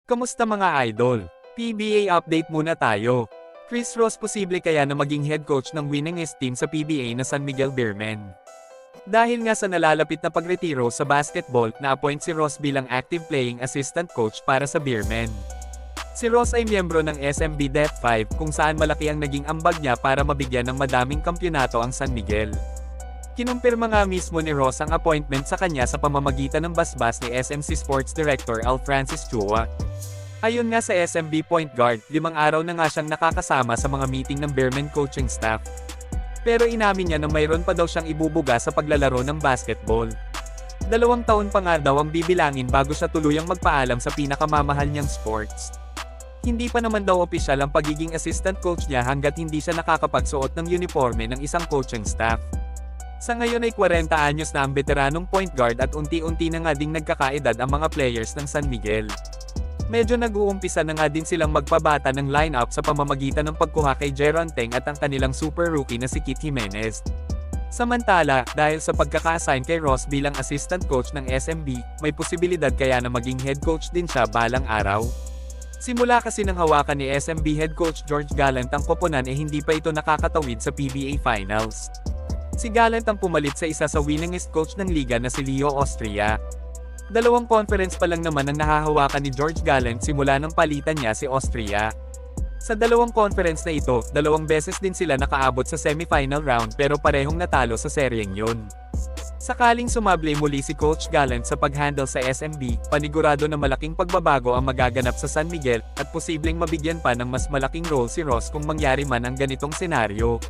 Kamusta mga idol? PBA update muna tayo. Chris Ross posible kaya na maging head coach ng winningest team sa PBA na San Miguel Beermen. Dahil nga sa nalalapit na pagretiro sa basketball, na-appoint si Ross bilang active playing assistant coach para sa Beermen. Si Ross ay miyembro ng SMB Def 5 kung saan malaki ang naging ambag niya para mabigyan ng madaming kampyonato ang San Miguel. Kinumpirma nga mismo ni Ross ang appointment sa kanya sa pamamagitan ng basbas ni SMC Sports Director Al Francis Chua. Ayon nga sa SMB Point Guard, 5 araw na nga siyang nakakasama sa mga meeting ng Beermen coaching staff. Pero inamin niya na mayroon pa daw siyang ibubuga sa paglalaro ng basketball. 2 taon pa nga daw ang bibilangin bago siya tuluyang magpaalam sa pinakamamahal niyang sports. Hindi pa naman daw opisyal ang pagiging assistant coach niya hanggat hindi siya nakakapagsuot ng uniforme ng isang coaching staff. Sa ngayon ay 40 anyos na ang veteranong point guard at unti-unti na nga ding nagkakaedad ang mga players ng San Miguel. Medyo nag-uumpisa na nga din silang magpabata ng lineup sa pamamagitan ng pagkuha kay Jeron Teng at ang kanilang super rookie na si Kit Jimenez. Samantala, dahil sa pagkaka-assign kay Ross bilang assistant coach ng SMB, may posibilidad kaya na maging head coach din siya balang araw. Simula kasi ng hawakan ni SMB head coach George Gallant ang koponan hindi pa ito nakakatawid sa PBA Finals. Si Gallant ang pumalit sa isa sa winningest coach ng liga na si Leo Austria. 2 conference pa lang naman ang nahahawakan ni George Gallant simula ng palitan niya si Austria. Sa 2 conference na ito, 2 beses din sila nakaabot sa semifinal round pero parehong natalo sa seryeng yun. Sakaling sumabli muli si Coach Gallant sa pag-handle sa SMB, panigurado na malaking pagbabago ang magaganap sa San Miguel, at posibleng mabigyan pa ng mas malaking role si Ross kung mangyari man ang ganitong senaryo.